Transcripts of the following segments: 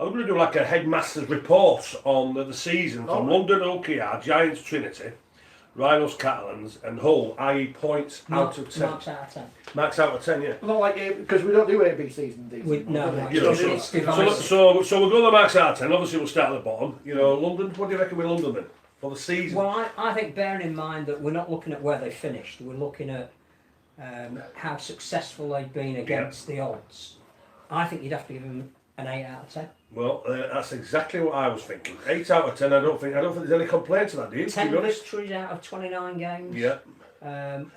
I'm going to do like a headmaster's report on the season from London, OKR, Giants, Trinity, Rhinos, Catalans, and Hull, i.e. points out of 10. Marks out of 10. Marks out of 10, yeah. Not like because we don't do AB seasons. No, You know, it's divisive. so we'll go to the marks out of 10. Obviously, we'll start at the bottom. You know, London. What do you reckon with London then for the season? Well, I think bearing in mind that we're not looking at where they finished, we're looking at how successful they've been against the odds. I think you'd have to give them an 8 out of 10. Well, that's exactly what I was thinking. 8 out of 10. I don't think there's any complaint to that, do you? 10 victories out of 29 games. Yeah.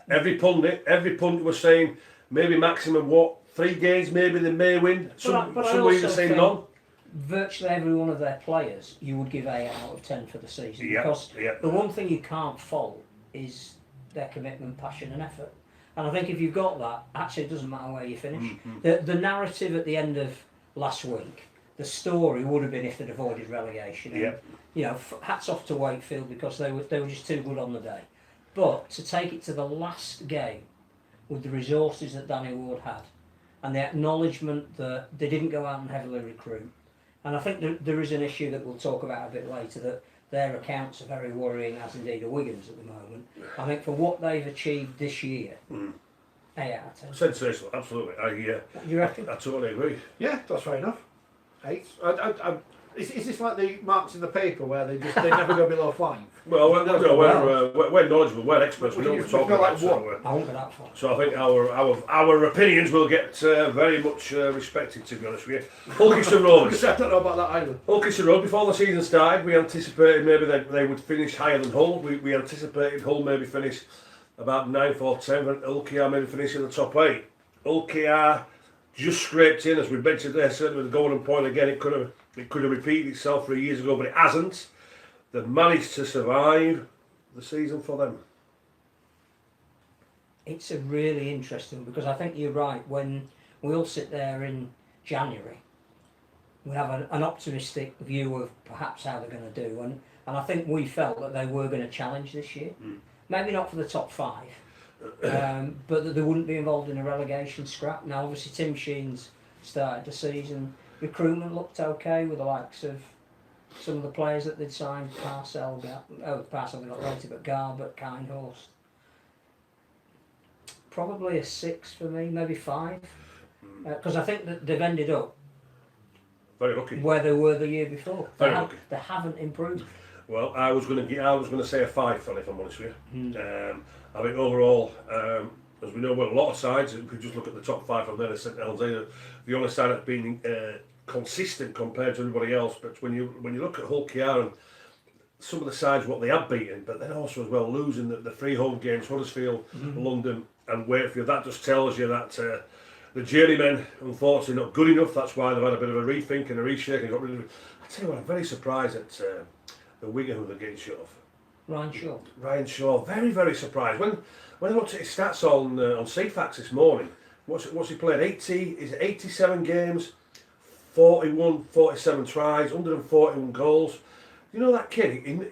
Every pundit was saying maybe maximum 3 games, maybe they may win. Some were even saying none. Virtually every one of their players you would give 8 out of 10 for the season, because the one thing you can't fault is their commitment, passion and effort. And I think if you've got that, actually it doesn't matter where you finish. The narrative at the end of last week, the story would have been if they'd avoided relegation. And, you know, hats off to Wakefield because they were just too good on the day. But to take it to the last game with the resources that Danny Ward had and the acknowledgement that they didn't go out and heavily recruit. And I think there is an issue that we'll talk about a bit later, that their accounts are very worrying, as indeed are Wigan's at the moment. I think for what they've achieved this year, 8 out of 10. Sensational, absolutely. You reckon? I totally agree. Yeah, that's fair enough. 8. Is this like the marks in the paper where they never go below 5? Well, we're knowledgeable, we're experts, we know what we're talking about. I won't go that far. So I think our opinions will get very much respected, to be honest with you. Hull Kingston Rovers. I don't know about that either. Hull Kingston Rovers, before the season started, we anticipated maybe they would finish higher than Hull. We anticipated Hull maybe finish about 9th or 10th, and OKR maybe finish in the top 8. OKR just scraped in, as we mentioned there, certainly with the golden point again. It could have repeated itself 3 years ago, but it hasn't. They've managed to survive the season for them. It's a really interesting, because I think you're right. When we all sit there in January, we have an optimistic view of perhaps how they're going to do, and I think we felt that they were going to challenge this year. Maybe not for the top 5, but that they wouldn't be involved in a relegation scrap. Now, obviously, Tim Sheen's started the season. Recruitment looked okay with the likes of some of the players that they'd signed. Parcell they got later, but Garbutt, Kindhorst. Probably a 6 for me, maybe 5, because I think that they've ended up very lucky where they were the year before. They haven't improved. Well, I was going to say a 5, Phil, if I'm honest with you. I think overall, as we know, well, a lot of sides, if we just look at the top 5 from there, St Helens, the only side that's been consistent compared to everybody else. But when you look at Hull KR and some of the sides, what they have beaten, but then also as well losing the 3 home games, Huddersfield, London and Wakefield, that just tells you that the journeymen, unfortunately, not good enough. That's why they've had a bit of a rethink and a reshake and got rid of it. I tell you what, I'm very surprised at the winger who they're getting shut off. Ryan Shaw, very, very surprised. When I looked at his stats on CFAX this morning, what's he played? 87 games, 47 tries, 141 goals. You know that kid,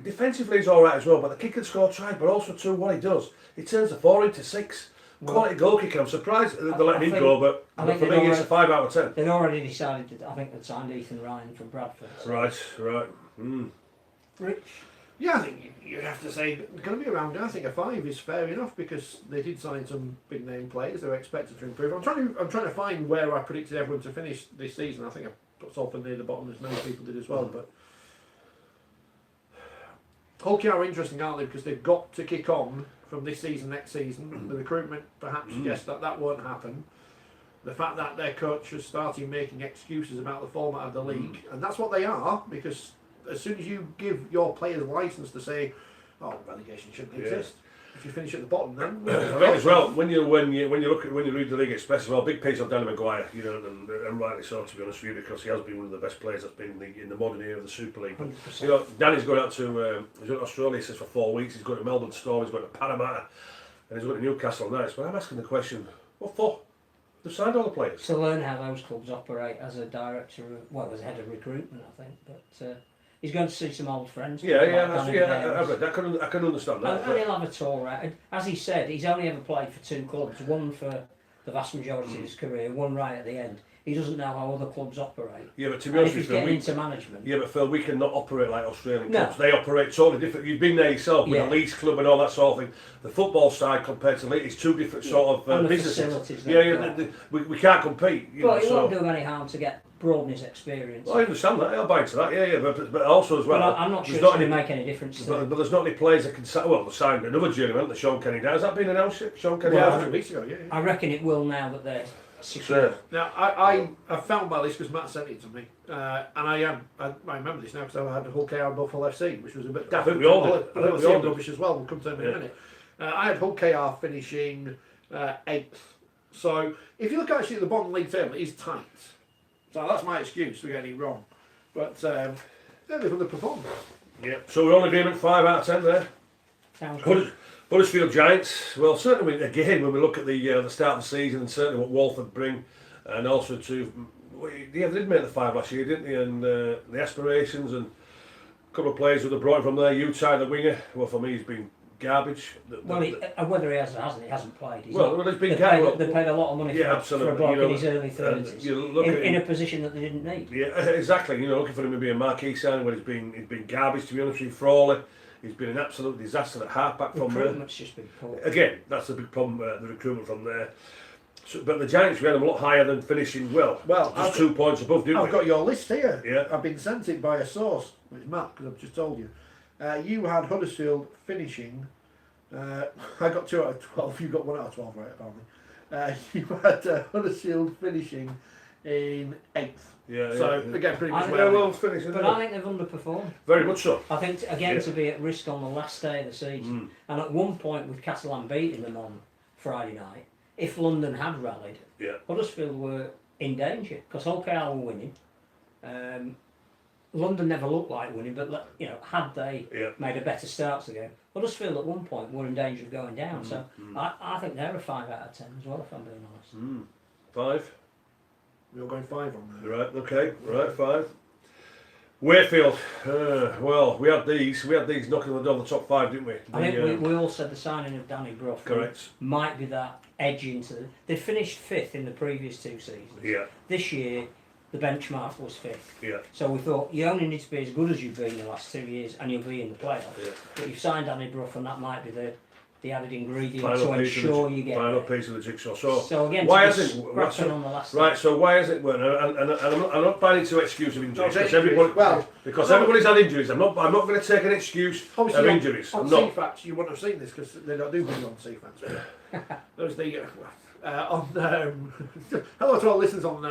defensively he's alright as well, but the kick and score tries, but also too what he does, he turns the 4 into 6. Quality goal kicker. I'm surprised they're letting him go, but for me it's a 5 out of 10. They'd already decided that, I think they'd signed Ethan Ryan from Bradford. So. Right. Rich? Yeah, I think you have to say they're going to be around. I think a 5 is fair enough because they did sign some big name players. They were expected to improve. I'm trying to find where I predicted everyone to finish this season. I think I put Salford near the bottom, as many people did as well. But Hull KR are interesting, aren't they? Because they've got to kick on from this season, next season. The recruitment perhaps suggests that won't happen. The fact that their coach has started making excuses about the format of the league, and that's what they are, because as soon as you give your players license to say, "Oh, relegation shouldn't exist," if you finish at the bottom, then I think as well when you read the League Express as well, big piece on Danny Maguire, you know, and rightly so, to be honest with you, because he has been one of the best players that's been in the modern era of the Super League. But, you know, Danny's going out to he's going to Australia, he says, for 4 weeks. He's going to Melbourne Storm, he's going to Parramatta, and he's going to Newcastle Knights. But I'm asking the question, what for? They've signed all the players. To learn how those clubs operate as a director, as head of recruitment, I think. But he's going to see some old friends. I can understand that. And he'll have a tour out. As he said, he's only ever played for 2 clubs, one for the vast majority of his career, one right at the end. he doesn't know how other clubs operate. Yeah, but to be honest with you, getting into management. Yeah, but Phil, we cannot operate like Australian clubs. They operate totally different. You've been there yourself with the Leeds club and all that sort of thing. The football side compared to Leeds is two different sort of businesses. We can't compete. But it won't do any harm to get broaden his experience. Well, I understand that. I'll buy into that. Yeah, but also as well. But I'm not sure it's going to make any difference. But there's not any players that can. Well, they signed another journeyman, the Sean Kenny. Has that been announced yet? Sean Kenny. Well, a few weeks ago. Yeah. I reckon it will now that they're secure. Now I found about this because Matt sent it to me, and I remember this now because I had Hull KR and Buffalo FC, which was a bit. I think we all did. I think we all rubbish as well. We'll come to them in a minute. I had Hull KR finishing 8th. So if you look actually at the bottom league table, it is tight. So that's my excuse for getting it wrong. But they've underperformed. Yeah. So we're on agreement 5 out of 10 there. Sounds good. Huddersfield Giants. Well, certainly again when we look at the start of the season and certainly what Walford bring, and also they did make the 5 last year, didn't they? And the aspirations and a couple of players that they brought from there. Utah, the winger. Well, for me, he's been garbage. Whether he has or hasn't, he hasn't played. There's been they paid a lot of money for a bloke in his early 30s in a position that they didn't need. Yeah, exactly. Looking for him to be a marquee signing when he's been garbage. To be honest with you, Frawley, he's been an absolute disaster at halfback from there. Recruitment's just been poor. Again, that's the big problem. The recruitment from there. So, but the Giants, we had them a lot higher than finishing well. Just 2 points above, didn't we? I've got your list here. Yeah. I've been sent it by a source, which is Matt, because I've just told you. You had Huddersfield finishing. I got 2 out of 12. You got 1 out of 12, right? Apparently. You had Huddersfield finishing in 8th. Yeah. So again, pretty much. Well finished. But I think they've underperformed. Very much so. I think to be at risk on the last day of the season, and at one point with Catalans beating them on Friday night, if London had rallied, Huddersfield were in danger because Hull KR were winning. London never looked like winning, but had they made a better start to the game, Huddersfield at one point were in danger of going down. So I think they're a 5 out of 10 as well, if I'm being honest. 5. We're going 5 on there. Right. Okay. Right. 5. Wakefield. Well, we had these knocking on the top 5, didn't we? I think we all said the signing of Danny Brough might be that edge into. They finished 5th in the previous 2 seasons. Yeah. This year, the benchmark was 5th. Yeah. So we thought you only need to be as good as you've been in the last 2 years, and you'll be in the playoffs. Yeah. But you've signed Danny Brough, and that might be the added ingredient to ensure you get final piece of the jigsaw. So again, why hasn't on the last right? So why has it worked? And I'm not buying into excuse of injuries because everybody's had injuries. I'm not going to take an excuse of injuries. On CFAX, you wouldn't have seen this because they don't do things on CFAX. There's the hello to our listeners on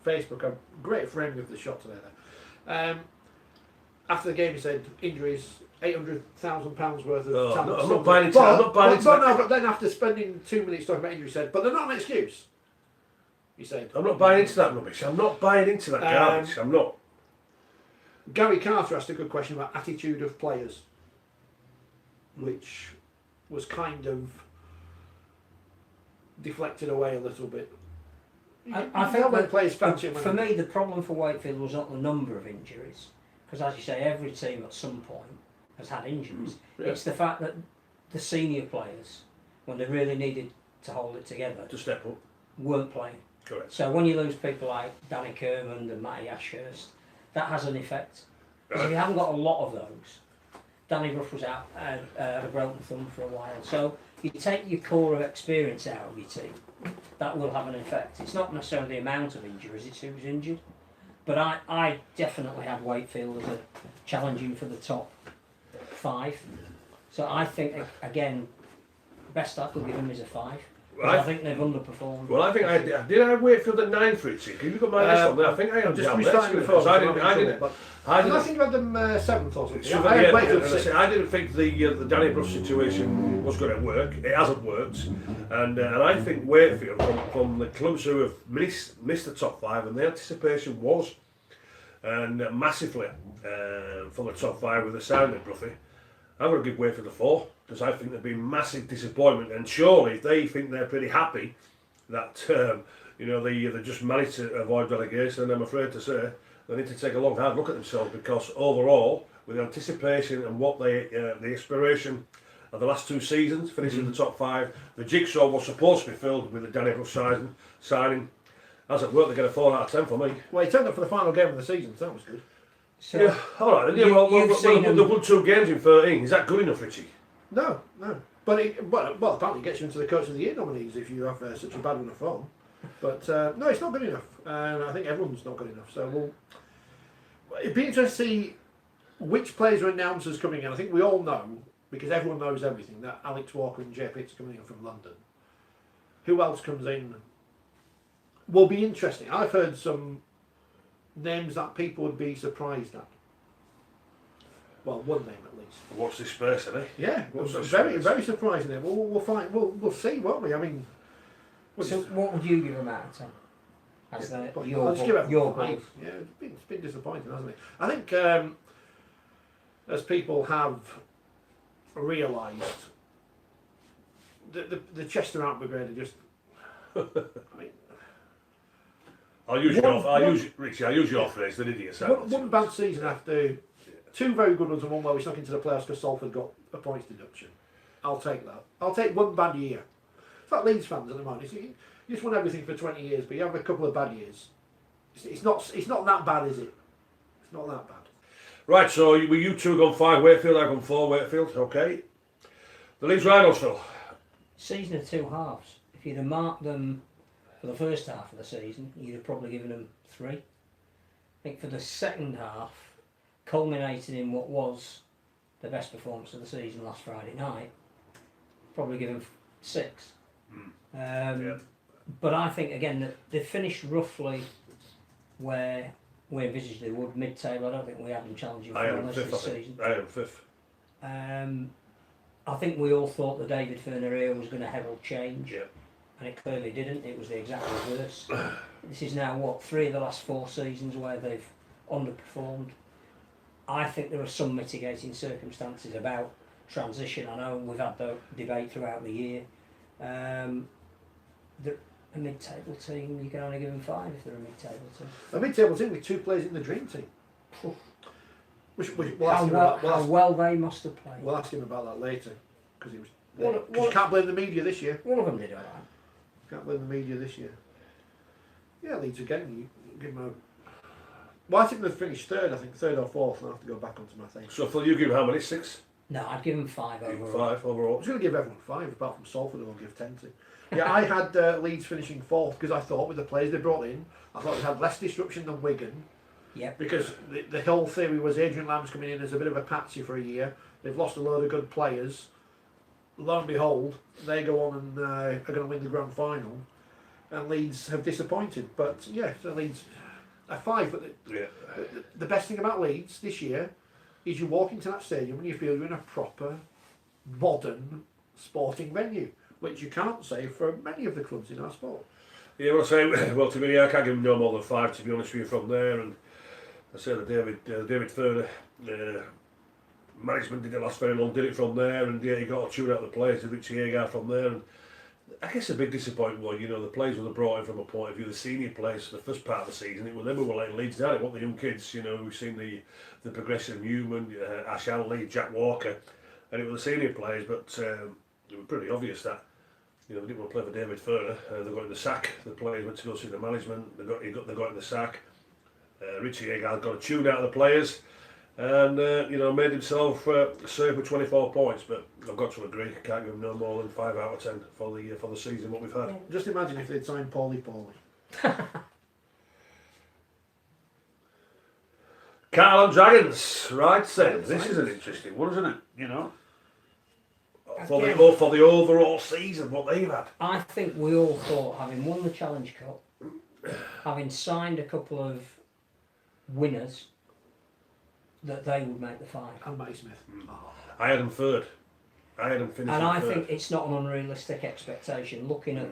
Facebook. A great framing of the shot today. There. After the game, he said injuries. £800,000 worth of talent. I'm not buying into that. But then after spending 2 minutes talking about injuries, he said, but they're not an excuse. He said, I'm not buying into that rubbish. I'm not buying into that garbage. I'm not. Gary Carter asked a good question about attitude of players, which was kind of deflected away a little bit. I think when players for me, the problem for Wakefield was not the number of injuries, because as you say, every team at some point has had injuries. Yeah. It's the fact that the senior players, when they really needed to hold it together, to step up, weren't playing. Correct. So when you lose people like Danny Kermond and Matty Ashurst, that has an effect. Because if you haven't got a lot of those, Danny Brough was out a broken thumb for a while. So you take your core of experience out of your team, that will have an effect. It's not necessarily the amount of injuries, it's who's injured. But I definitely had Wakefield as a challenging for the top 5. So I think, again, best I could give them is a 5. I think they've underperformed. Well, I think I did Wakefield at 9 for it. Have you got my list on there? I think I am just restarting the phone. I think you had them 7th or something. I didn't think the Danny Brough situation was going to work. It hasn't worked, and I think Wakefield from the clubs who have missed the top 5, and the anticipation was and massively from the top 5 with the signing of Broughy. I'm going to give Wakefield a 4 because I think there'd be massive disappointment, and surely they think they're pretty happy that they just managed to avoid relegation, and I'm afraid to say they need to take a long hard look at themselves, because overall, with the anticipation and what the aspiration of the last 2 seasons, finishing in the top 5, the jigsaw was supposed to be filled with the Danny Brough signing. As it worked, they get a 4 out of 10 for me. Well, he turned up for the final game of the season, so that was good. So Yeah, all right. Then. Yeah, they won 2 games in 13. Is that good enough, Richie? No. But well, apparently it gets you into the Coach of the Year nominees if you have such a bad run of form. But no, it's not good enough. And I think everyone's not good enough. So it'd be interesting to see which players are announced as coming in. I think we all know, because everyone knows everything, that Alex Walker and Jay Pitt's coming in from London. Who else comes in? Will be interesting. I've heard some names that people would be surprised at. Well, one name at least. Watch this space, isn't it? Yeah, very surprising. We'll find. We'll see, won't we? I mean, so what would you give them out of 10? As I'll just give it your 5. Yeah, it's been disappointing, hasn't it? I think as people have realised, the Chester Art Brigade are just. I mean, I'll use your phrase. They're idiots. One bad season after 2 very good ones and one where we snuck into the playoffs because Salford got a points deduction. I'll take that. I'll take one bad year. It's like Leeds fans at the moment. You just won everything for 20 years, but you have a couple of bad years. It's not that bad, is it? It's not that bad. Right, so you 2 gone 5 Wakefield, I've gone 4 Wakefield. Okay. The Leeds Rhinos, Phil. Season of 2 halves. If you'd have marked them for the first half of the season, you'd have probably given them 3. I think for the second half, culminating in what was the best performance of the season last Friday night, probably give them 6. But I think again that they finished roughly where we envisaged they would, mid-table. I don't think we had them challenging for this season. I am 5th. I think we all thought the David Furner era was going to herald change, yeah. And it clearly didn't. It was the exact reverse. This is now 3 of the last 4 seasons where they've underperformed. I think there are some mitigating circumstances about transition. I know we've had the debate throughout the year. A mid-table team, you can only give them 5 if they're a mid-table team. A mid-table team with 2 players in the dream team. How well they must have played. We'll ask him about that later, because you can't blame the media this year. One of them did all right. Can't blame the media this year. Yeah, Leeds again. You give them a. Well, I think they've finished 3rd. I think 3rd or 4th. I'll have to go back onto my thing. So, Phil, you give how many? 6? No, I'd give them 5 overall. 5 overall. I was going to give everyone 5, apart from Salford, who I'll give 10 to. Yeah, I had Leeds finishing 4th because I thought with the players they brought in, I thought they had less disruption than Wigan. Yep. Because the whole theory was Adrian Lamb's coming in as a bit of a patsy for a year. They've lost a load of good players. Lo and behold, they go on and are going to win the grand final. And Leeds have disappointed. But yeah, so Leeds are 5. But the best thing about Leeds this year is you walk into that stadium and you feel you're in a proper, modern sporting venue, which you can't say for many of the clubs in our sport. Yeah, well, to me, I can't give them no more than 5, to be honest with you, from there. And I say the David Furner management didn't last very long, did it from there, and yeah, he got a tune out of the players, the Richie Agar from there. And I guess a big disappointment was, the players were brought in from a point of view, the senior players for the first part of the season, it was them who were letting Leeds down. It wasn't the young kids, we've seen the progressive Newman, Ash Hanley, Jack Walker, and it was the senior players, but it was pretty obvious that they didn't want to play for David Furner. They got in the sack. The players went to go see the management. They got in the sack. Richie Agar got a tune out of the players, and made himself serve with 24 points. But I've got to agree, can't give him no more than 5 out of 10 for the season what we've had. Just imagine if they'd signed Paulie. Catalans Dragons, right? So this is an interesting one, isn't it? For the overall season, what they've had. I think we all thought, having won the Challenge Cup, having signed a couple of winners, that they would make the 5. And Matty Smith. I had them 3rd. I had them finishing and I 3rd. think it's not an unrealistic expectation, looking at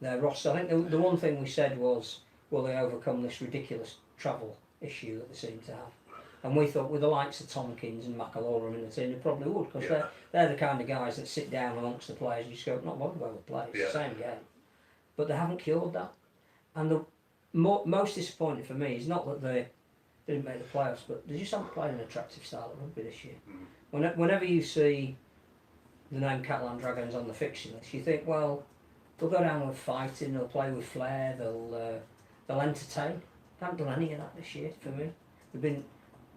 their roster. I think the one thing we said was, will they overcome this ridiculous travel issue that they seem to have? And we thought with the likes of Tompkins and McAlorum in the team, they probably would, because they're the kind of guys that sit down amongst the players and just go, not bothered where we play, it's the same game. But they haven't cured that. And the most disappointing for me is not that they didn't make the playoffs, but they just haven't played an attractive style of rugby this year. Whenever you see the name Catalans Dragons on the fixture list, you think, well, they'll go down with fighting, they'll play with flair, they'll they'll entertain. They haven't done any of that this year for me. They've been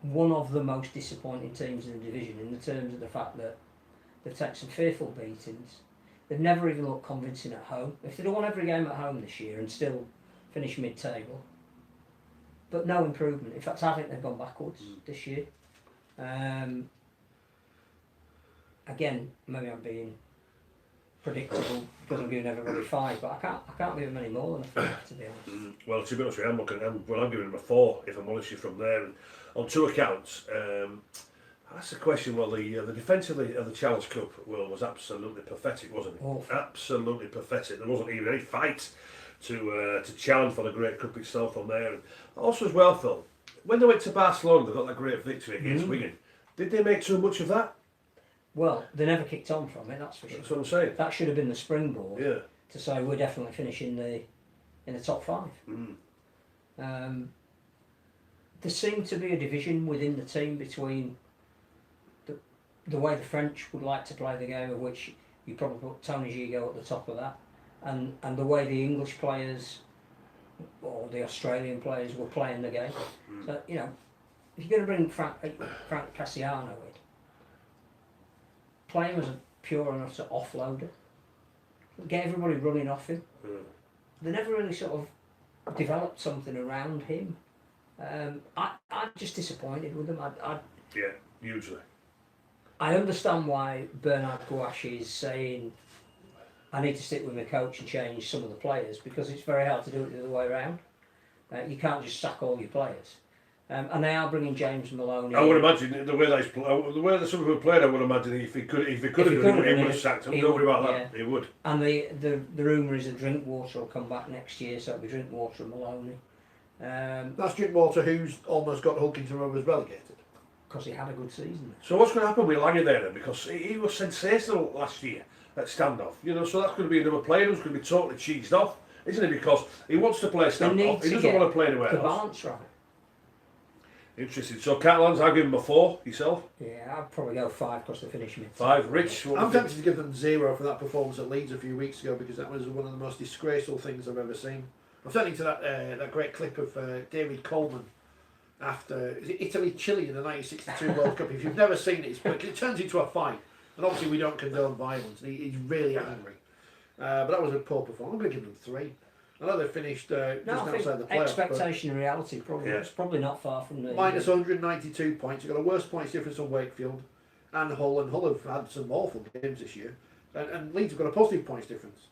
one of the most disappointing teams in the division in the terms of the fact that they've taken some fearful beatings. They've never even looked convincing at home. If they'd have won every game at home this year and still finished mid-table, but no improvement. In fact, I think they've gone backwards this year. Again, maybe I'm being predictable because I'm giving everybody 5, but I can't give them any more than a 5, to be honest. Well, to be honest with you, I'm giving them a 4, if I'm honest with you, from there. And on 2 accounts, that's the question. Well, the defence of the Challenge Cup was absolutely pathetic, wasn't it? Awful. Absolutely pathetic. There wasn't even any fight to challenge for the Great Cup itself on there. And also as well, Phil, when they went to Barcelona, they got that great victory against Wigan. Did they make too much of that? Well, they never kicked on from it, that's for sure. That's what I'm saying. That should have been the springboard to say we're definitely finishing in the top 5. There seemed to be a division within the team between the way the French would like to play the game, of which you probably put Tony Gigot at the top of that, and the way the English players or the Australian players were playing the game. So, you know, if you're going to bring Frank Cassiano in, play him as a pure enough to offloader, get everybody running off him. They never really sort of developed something around him. I'm just disappointed with them. Yeah, hugely. I understand why Bernard Gouache is saying I need to stick with my coach and change some of the players, because it's very hard to do it the other way around. You can't just sack all your players. And they are bringing James Maloney. I would imagine the way that some of them played. I would imagine if he could have done it, he would have sacked him. Don't worry about that. He would. And the rumour is that Drinkwater will come back next year, so it'll be Drinkwater and Maloney. That's Drinkwater, who's almost got Hulkington Rovers relegated. Because he had a good season. So what's going to happen with Lange there then? Because he was sensational last year at standoff. You know, so that's going to be another player who's going to be totally cheesed off, isn't it? Because he wants to play standoff. He doesn't want to play anywhere else. The balance right. Interesting. So Catalans, I'll give him a 4. Yourself? Yeah, I'd probably go 5 because they finished mid. 5. Rich? I'm tempted to give them 0 for that performance at Leeds a few weeks ago, because that was one of the most disgraceful things I've ever seen. I'm turning to that great clip of David Coleman after Italy-Chile in the 1962 World Cup. If you've never seen it, it turns into a fight. And obviously we don't condone violence. He's really angry. But that was a poor performance. I'm going to give them 3. I know they finished just outside the playoffs. Expectation and reality it's probably not far from the... Minus 192 points. You've got a worse points difference on Wakefield and Hull. And Hull have had some awful games this year. And Leeds have got a positive points difference.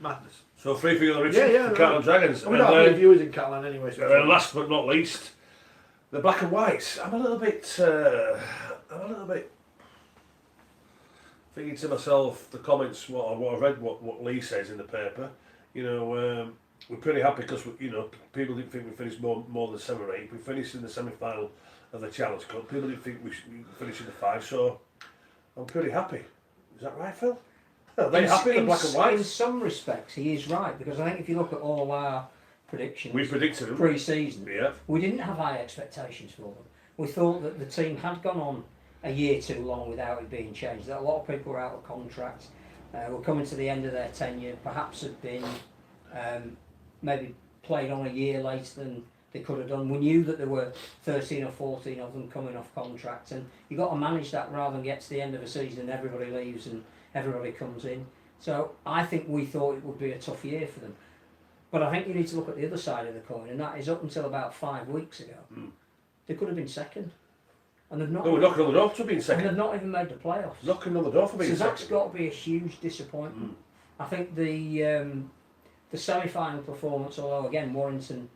Madness. So 3 for you, Richard. Yeah. Catalans Dragons. We don't have any viewers in Catalan anyway. So last but not least, the black and whites. I'm a little bit thinking to myself, the comments, what I read, what Lee says in the paper. You know, we're pretty happy because people didn't think we finished more than 7 or 8. We finished in the semi-final of the Challenge Cup. People didn't think we finished in the 5. So I'm pretty happy. Is that right, Phil? Are they happy in the black and white? In some respects, he is right, because I think if you look at all our predictions, we predicted them pre-season. Yeah. We didn't have high expectations for them. We thought that the team had gone on a year too long without it being changed. That a lot of people were out of contract, were coming to the end of their tenure, perhaps had been maybe played on a year later than they could have done. We knew that there were 13 or 14 of them coming off contract, and you've got to manage that rather than get to the end of a season and everybody leaves and everybody comes in. So I think we thought it would be a tough year for them. But I think you need to look at the other side of the coin, and that is up until about 5 weeks ago, they could have been second. And they've not. They were knocking on the door for being second. And they've not even made the playoffs. Knocking on the door for being second. So that's got to be a huge disappointment. I think the semi-final performance, although again Warrington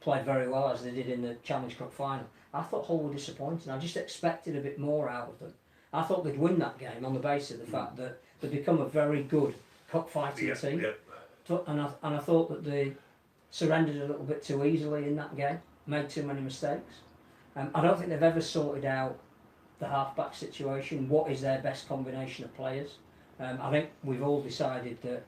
played very well as they did in the Challenge Cup final, I thought Hull were disappointing. I just expected a bit more out of them. I thought they'd win that game on the basis of the fact that they'd become a very good cup fighting team. Yeah. And I thought that they surrendered a little bit too easily in that game, made too many mistakes. I don't think they've ever sorted out the half-back situation. What is their best combination of players? I think we've all decided that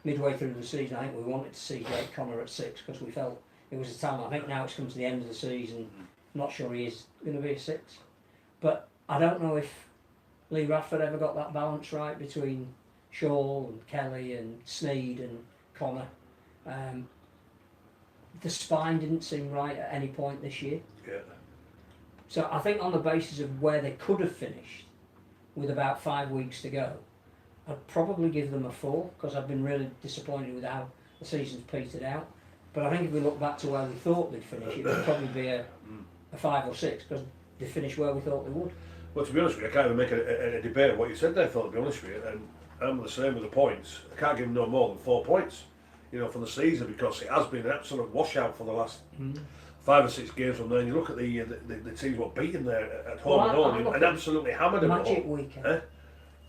midway through the season, I think we wanted to see Jake Connor at 6 because we felt it was a talent. I think now it's come to the end of the season, not sure he is going to be a 6. But I don't know if Lee Radford ever got that balance right between Shaw and Kelly and Sneed and Connor. the spine didn't seem right at any point this year. Yeah. So I think on the basis of where they could have finished, with about 5 weeks to go, I'd probably give them a 4 because I've been really disappointed with how the season's petered out. But I think if we look back to where we thought they'd finish, it would probably be a 5 or 6 because they finished where we thought they would. Well, to be honest with you, I can't even make a debate on what you said there, Phil, to be honest with you. And I'm the same with the points. I can't give them no more than 4 points, for the season, because it has been an absolute washout for the last 5 or 6 games from there. And you look at the teams what beaten there at home and home and absolutely hammered them. Magic weekend.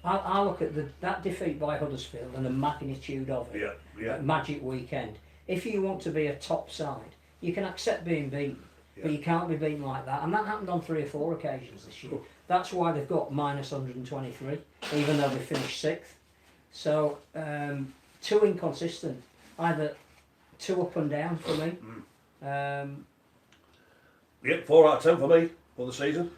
I look at that defeat by Huddersfield and the magnitude of it. Magic weekend. If you want to be a top side, you can accept being beaten, but you can't be beaten like that. And that happened on 3 or 4 occasions this year. That's why they've got minus 123, even though they finished 6th. So, too inconsistent. Either too up and down for me. 4 out of 10 for me for the season.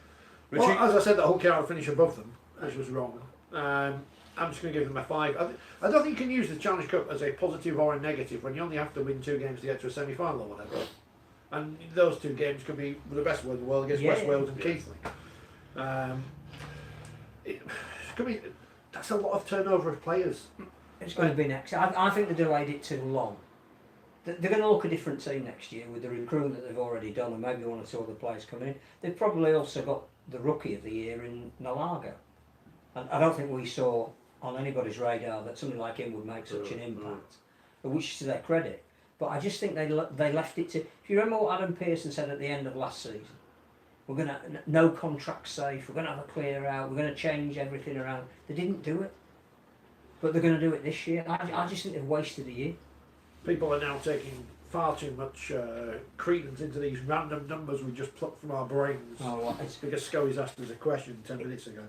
Well, as I said, that Hull can't finish above them, which was wrong. I'm just going to give them a 5. I don't think you can use the Challenge Cup as a positive or a negative when you only have to win 2 games to get to a semi-final or whatever. And those 2 games could be the best in the world against West Wales and Keighley. That's a lot of turnover of players. It's going to be next. I think they delayed it too long. They're going to look a different team next year with the recruitment that they've already done, and maybe 1 or 2 other players coming in. They've probably also got the rookie of the year in Nalaga. And I don't think we saw on anybody's radar that somebody like him would make such an impact, which is to their credit. But I just think they left it to... If you remember what Adam Pearson said at the end of last season, we're going to... No contract safe, we're going to have a clear out, we're going to change everything around. They didn't do it. But they're going to do it this year. I just think they've wasted a year. People are now taking far too much credence into these random numbers we just plucked from our brains. Oh, because Scully's asked us a question 10 minutes ago.